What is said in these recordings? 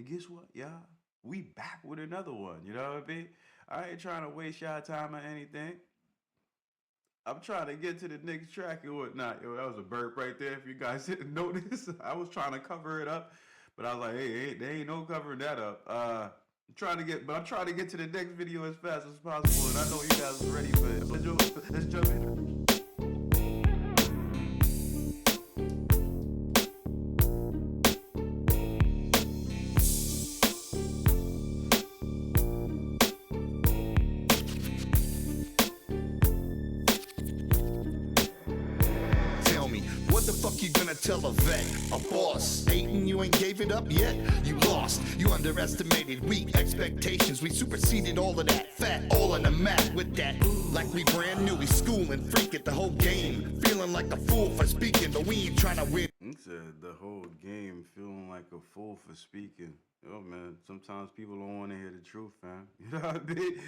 guess what, y'all? We back with another one. You know what I mean? I ain't trying to waste y'all time or anything. I'm trying to get to the next track and whatnot. Yo, that was a burp right there. If you guys didn't notice, I was trying to cover it up, but I was like, hey, there ain't no covering that up. I'm trying to get to the next video as fast as possible, and I know you guys are ready for it. So let's jump in. Tell me, what the fuck you gonna tell a vet, a boss? Hating you ain't gave it up yet? You lost. You underestimated weak expectations. We superseded all of that. Fat all on the map with that. Like we brand new, we schooling, freaking the whole game. Feeling like a fool for speaking, but we ain't trying to win. He said the whole game feeling like a fool for speaking. Yo, man, sometimes people don't want to hear the truth, man. You know what I mean?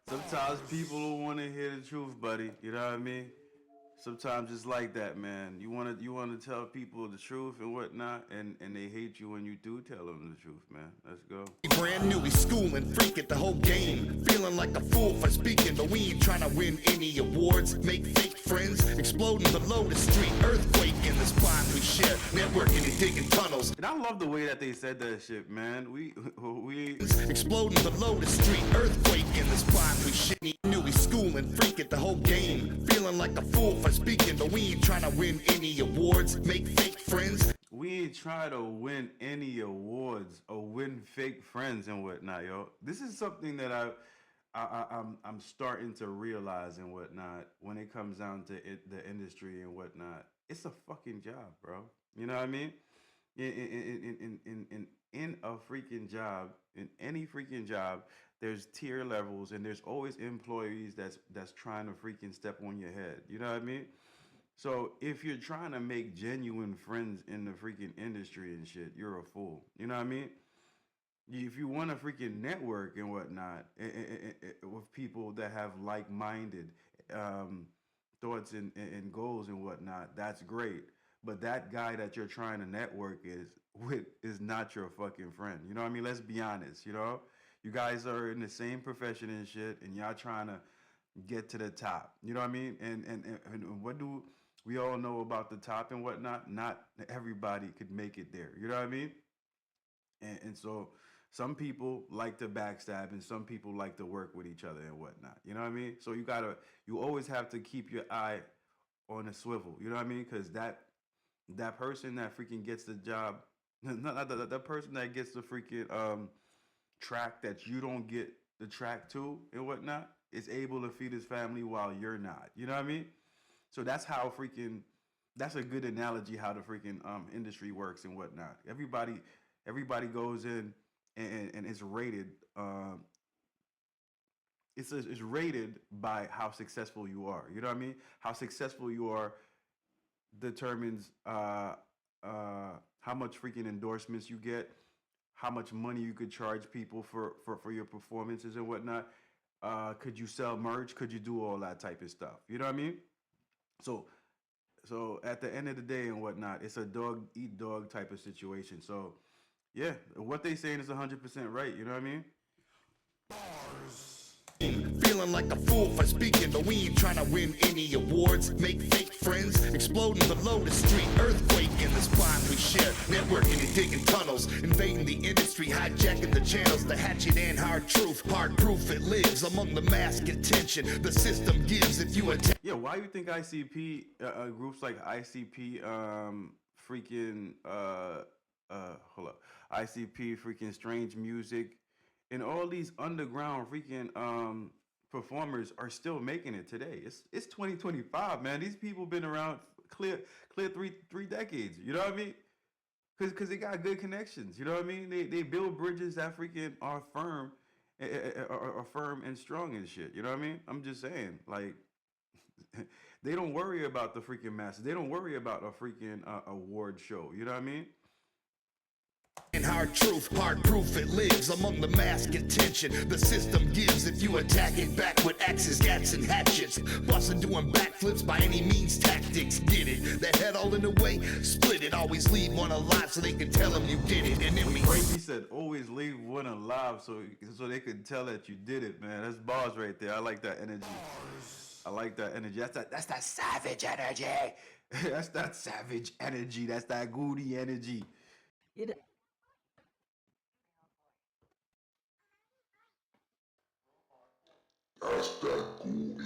Sometimes people don't want to hear the truth, buddy. You know what I mean? Sometimes it's like that, man. You wanna tell people the truth and whatnot, and they hate you when you do tell them the truth, man. Let's go. Brand new, we schooling, freaking the whole game. Feeling like a fool for speaking, but we ain't trying to win any awards. Make fake friends, exploding below the street. Earthquake in the spot we share, networking and digging tunnels. And I love the way that they said that shit, man. We Exploding below the street, earthquake in the spot we share. New, we schooling, freaking the whole game. Feeling like a fool for speaking, but we ain't trying to win any awards. Make fake friends. we ain't try to win any awards or win fake friends and whatnot, yo. This is something that I'm starting to realize and whatnot when it comes down to the industry and whatnot. It's a fucking job, bro. You know what I mean? In a freaking job, in any freaking job, there's tier levels and there's always employees that's trying to freaking step on your head. You know what I mean? So if you're trying to make genuine friends in the freaking industry and shit, you're a fool. You know what I mean? If you want to freaking network and whatnot with people that have like-minded um, thoughts and goals and whatnot, that's great. But that guy that you're trying to network is not your fucking friend. You know what I mean? Let's be honest. You know, you guys are in the same profession and shit, and y'all trying to get to the top. You know what I mean? And what do we all know about the top and whatnot? Not everybody could make it there. You know what I mean? And so some people like to backstab and some people like to work with each other and whatnot. You know what I mean? So you always have to keep your eye on a swivel. You know what I mean? Because that person that freaking gets the job, not that person that gets the freaking track that you don't get the track to and whatnot is able to feed his family while you're not. You know what I mean? So that's a good analogy how the freaking industry works and whatnot. Everybody goes in and it's rated. It's rated by how successful you are. You know what I mean? How successful you are determines how much freaking endorsements you get, how much money you could charge people for your performances and whatnot. Could you sell merch? Could you do all that type of stuff? You know what I mean? So so at the end of the day and whatnot, it's a dog eat dog type of situation. So yeah, what they saying is 100% right. You know what I mean? Feeling like a fool for speaking, but we ain't trying to win any awards. Make fake friends, exploding below the street. Earthquake in the spot we share. Networking and digging tunnels. Invading the industry, hijacking the channels. The hatchet and hard truth. Hard proof it lives among the mass contention. The system gives if you attack. Yeah, why you think I.C.P. Groups like I.C.P. Freaking hold up, I.C.P. freaking Strange Music, and all these underground freaking performers are still making it today. It's 2025, man. These people been around clear three decades. You know what I mean? Cause they got good connections. You know what I mean? They build bridges that freaking are firm, are firm and strong and shit. You know what I mean? I'm just saying, like. They don't worry about the freaking masses. They don't worry about a freaking award show. You know what I mean? And hard truth, hard proof it lives among the mass contention the system gives. If you attack it back with axes, gats, and hatchets, bustin' doing backflips by any means, tactics, get it? That head all in the way, split it. Always leave one alive so they can tell him you did it. And then we. He said, always leave one alive so they could tell that you did it, man. That's bars right there. I like that energy. I like that energy. That's that savage energy. That's that savage energy. That's that goody energy. That's that goody energy. You know what I mean?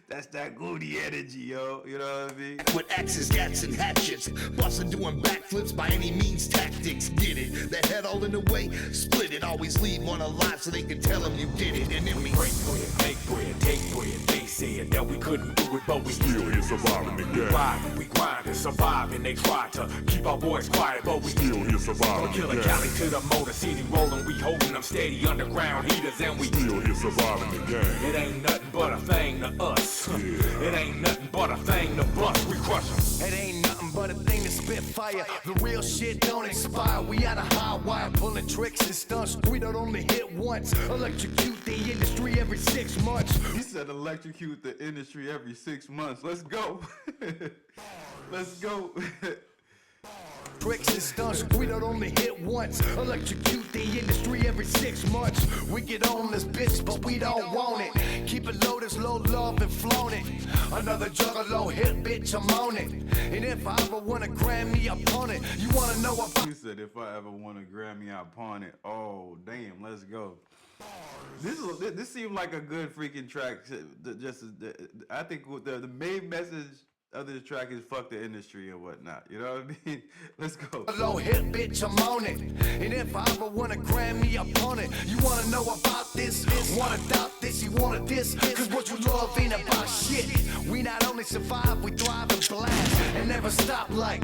That's that goody energy, yo. You know what I mean? With axes, gats, and hatchets, bustin' doing backflips by any means, tactics, get it? That head all in the way, split it. Always leave one alive so they can tell him you did it. And then we break bread, make bread, take bread. They said that we couldn't do it, but we Still here surviving the game. we grind and survive, and they try to keep our boys quiet, but we Still here surviving the Killer game. Cali to the Motor City rolling, we holding them steady underground heaters, and we Still here surviving the game. it ain't nothing but a thing to us. It ain't nothing but a thing to bust. We crush 'em. It ain't nothing but a thing to spit fire. The real shit don't expire. We on a high wire, pulling tricks and stunts. We don't only hit once. Electrocute the industry every 6 months. He said electrocute the industry every 6 months. Let's go. Let's go. Tricks and stunts, we don't only hit once. Electrocute the industry every 6 months. We get on this bitch, but we don't want it. Keep it low, this low love and flown it. Another juggalo hit, bitch, I'm on it. And if I ever want a Grammy, I pawn it. You wanna know about He said if I ever want a Grammy, I pawn it. Oh, damn, let's go. This seemed like a good freaking track. I think the main message of this track is fuck the industry and whatnot. You know what I mean? Let's go. low hit, bitch, I'm on it. And if I ever want a Grammy, I pawn it. You wanna know about this? Wanna doubt this? You wanna this? Cause what you love ain't about shit. We not only survive, we thrive and blast. And never stop like,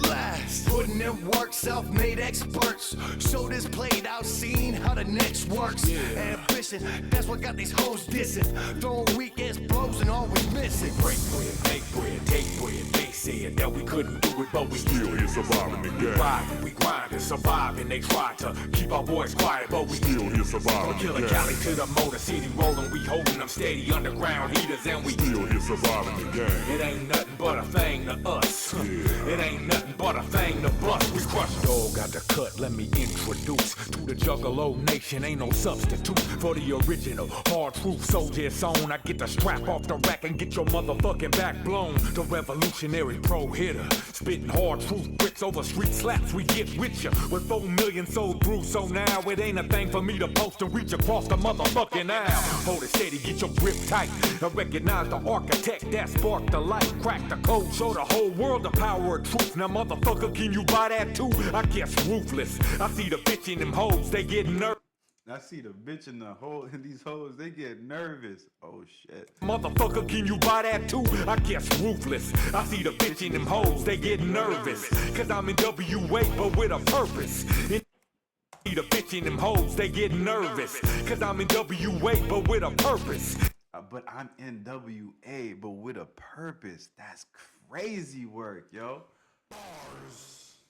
last. Putting in work, self-made experts. Show this played out, scene how the next works. Ambition, that's what got these hoes dissing. Throwing weak ass blows and always missing. Break bread, make bread, take bread. They said that we couldn't do it, but we Still here surviving the game. we grind and survive, and they try to keep our boys quiet, but we Still here surviving the Killer game. Cali to the Motor City rolling, we holding them steady underground heaters, and we Still here surviving the game. it ain't nothing but a thing to us. It ain't nothing but a thing to bust. We crush dog got the cut. Let me introduce to the Juggalo Nation. Ain't no substitute for the original hard truth. Soldier on. I get the strap off the rack and get your motherfucking back blown. The revolutionary pro hitter, spitting hard truth bricks over street slaps. We get with ya with 4 million sold through. So now it ain't a thing for me to post and reach across the motherfucking aisle. Hold it steady, get your grip tight. I recognize the architect that sparked the light. Crack the code, show the whole world the power of truth. Now motherfucker, can you buy that too? I guess ruthless. I see the bitch in them hoes, they get nervous. I see the bitch in the hole in these hoes. They get nervous. Oh shit. Motherfucker, can you buy that too? I guess ruthless. I see the bitch in them hoes, they get nervous. Cause I'm in WA, but with a purpose. See the bitch in them hoes, they get nervous. Cause I'm in WA, but with a purpose. But I'm in WA, but with a purpose. That's crazy work, yo.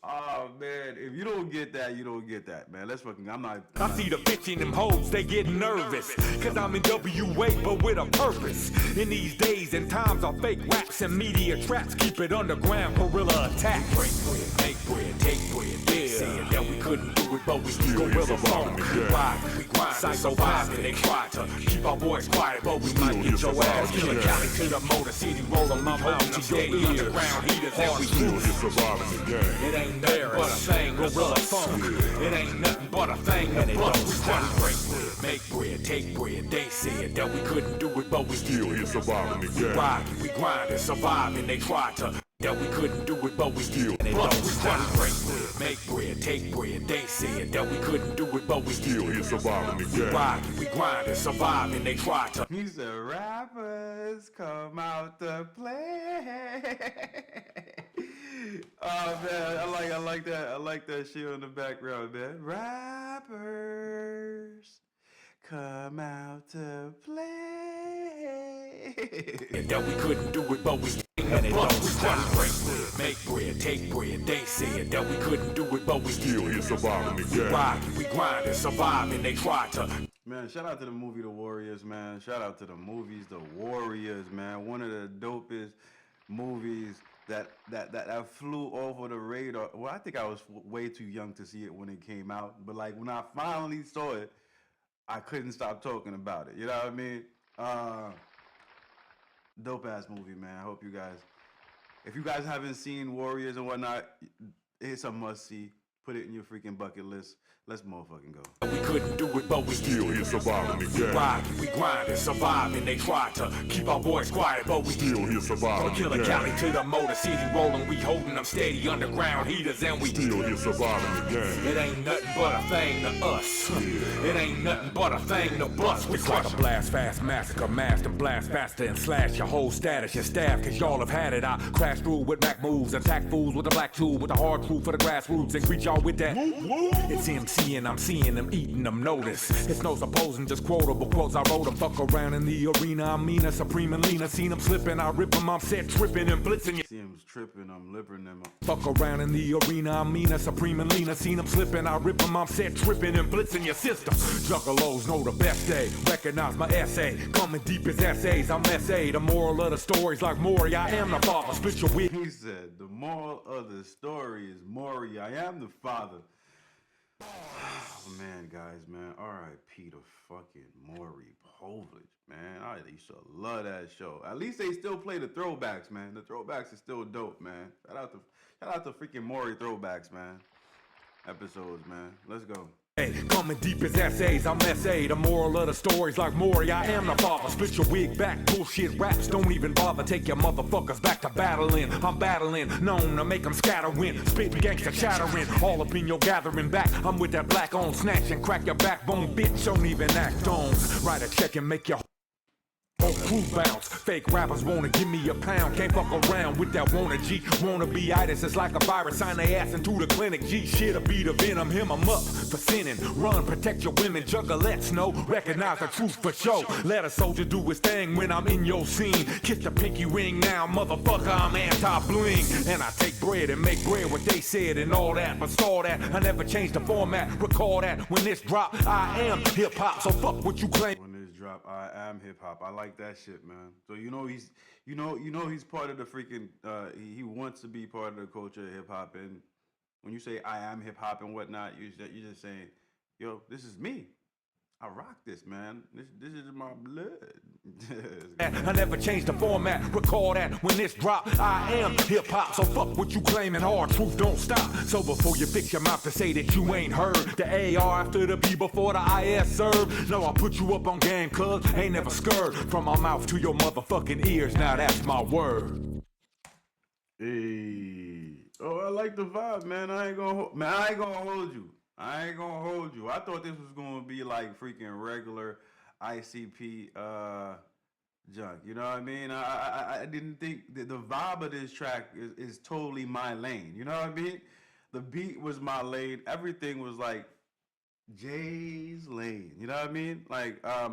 Oh man, if you don't get that, you don't get that, man. Let's fucking. I'm not. I see the bitch in them hoes, they get nervous. Cause I'm in WA, but with a purpose. In these days and times of fake raps and media traps, keep it underground, guerrilla attack. Break bread, make bread, take bread. They said that we couldn't do it, but we Still gorilla here funk. surviving the game. We grind, psychopath, and they try to keep our boys quiet, but we might get your ass. Killer Cali to the Motor City, rolling my mouth to steady underground heaters, and we Still here surviving the game. it ain't nothing but a thing, gorilla funk. It ain't nothing but a thing to bust. We crush break bread, make bread, take bread. They said that we couldn't do it, but we Still here surviving the game. we grind and survive, and they try to that we couldn't do it, but we Still bust. We crush break bread, make bread, take bread. They said that we couldn't do it, but we Still here surviving the game. we grind and survive, and they try to. He said, rappers come out to play. Oh man, I like that. I like that shit on the background, man. Rappers come out to play. And that we couldn't do it, but we and it don't stop. Break bread, make bread, take bread. They said that we couldn't do it, but we Still here surviving the game. ride, we grind and survive, and they tried to. Man, shout out to the movie The Warriors, man. Shout out to the movies The Warriors, man. One of the dopest movies that flew over the radar. Well, I think I was way too young to see it when it came out, but like when I finally saw it, I couldn't stop talking about it. You know what I mean? Dope ass movie, man. I hope you guys, if you guys haven't seen Warriors and whatnot, it's a must see. Put it in your freaking bucket list. Let's motherfucking go. We couldn't do it, but we Still here surviving the game. ride, we grind and survive, and they tried to keep our boys quiet, but we Still here from surviving Killer the County game. to the Motor City rolling, we holding them steady, underground heaters, and we Still here surviving the game. It ain't nothing but a thing to us. It ain't nothing but a thing to bust. We try to blast fast, massacre, master, blast faster, and slash your whole status, your staff, cause y'all have had it. I crash through with Mac moves, attack fools with the black tool, with the hard truth for the grassroots, and greet y'all with that. It's MC and I'm seeing them, eating them, notice. It's no supposing, just quotable quotes. I wrote them, fuck around in the arena. I mean a supreme and leaner. Seen them slipping, I rip them, I'm set tripping and blitzing you. See him tripping, I'm lipping them. Fuck around in the arena, I mean a supreme and leaner. Seen them slipping, I rip them, I'm set tripping and blitzing your system. Juggalos know the best day, recognize my essay. Coming deep as essays, I'm SA. The moral of the story's like Maury, I am the father. Split your wig. He said, the moral of the story is Maury, I am the father. Oh, man, guys, man. R.I.P. to fucking Maury Povich, man. I used to love that show. At least they still play the throwbacks, man. The throwbacks is still dope, man. Shout out to freaking Maury throwbacks, man. Episodes, man. Let's go. Hey, coming deep as essays, I'm SA. The moral of the story's like Maury, I am the father. Split your wig back, bullshit raps, don't even bother. Take your motherfuckers back to battling. I'm battling, known to make them scatter when spit gangsta chattering. All up in your gathering back, I'm with that black on snatch and crack your backbone, bitch, don't even act on. Write a check and make your whole crew bounce. Fake rappers wanna give me a pound. Can't fuck around with that wanna G. Wanna be itis, it's like a virus. Sign they ass into the clinic. G shit'll be the venom. Him I'm up for sinning. Run, protect your women. Juggalettes know. Recognize the truth for sure. Let a soldier do his thing when I'm in your scene. Kiss the pinky ring now, motherfucker. I'm anti-bling. And I take bread and make bread what they said and all that. But saw that. I never changed the format. Recall that when this drop, I am hip hop. So fuck what you claim. When this drop, I am hip hop. I like that shit, man. So he's he's part of the freaking he wants to be part of the culture of hip hop. And when you say I am hip hop and whatnot, you're just saying, yo, this is me. I rock this, man. This is my blood. I never changed the format. Recall that when this drop, I am hip hop. So fuck what you claiming, hard truth don't stop. So before you fix your mouth to say that you ain't heard, the AR after the P before the IS serve. No, I'll put you up on game, cuz ain't never scared. From my mouth to your motherfucking ears, now that's my word. Hey, oh, I like the vibe, man. I ain't gonna hold you. I thought this was gonna be like freaking regular I.C.P. Junk. You know what I mean? I didn't think that the vibe of this track is totally my lane. You know what I mean? The beat was my lane. Everything was like Jay's lane. You know what I mean? Like I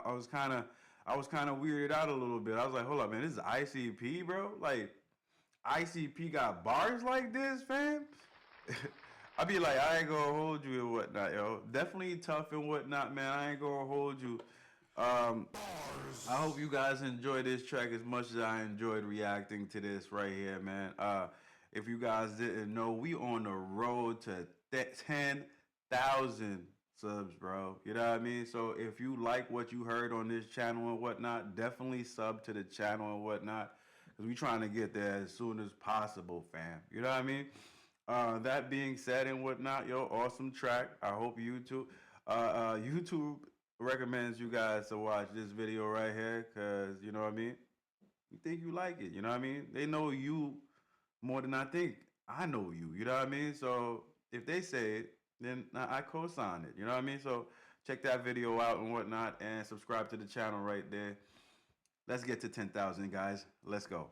was kind of weirded out a little bit. I was like, hold up, man, this is I.C.P, bro. Like I.C.P got bars like this, fam. I be like, I ain't gonna hold you and whatnot, yo. Definitely tough and whatnot, man. I ain't gonna hold you. I hope you guys enjoy this track as much as I enjoyed reacting to this right here, man. If you guys didn't know, we on the road to 10,000 subs, bro. You know what I mean? So if you like what you heard on this channel and whatnot, definitely sub to the channel and whatnot, because we trying to get there as soon as possible, fam. You know what I mean? That being said and whatnot, yo, awesome track. I hope YouTube recommends you guys to watch this video right here, because, you know what I mean? You think you like it, you know what I mean? They know you more than I think I know you, you know what I mean? So if they say it, then I co-sign it, you know what I mean? So check that video out and whatnot, and subscribe to the channel right there. Let's get to 10,000, guys. Let's go.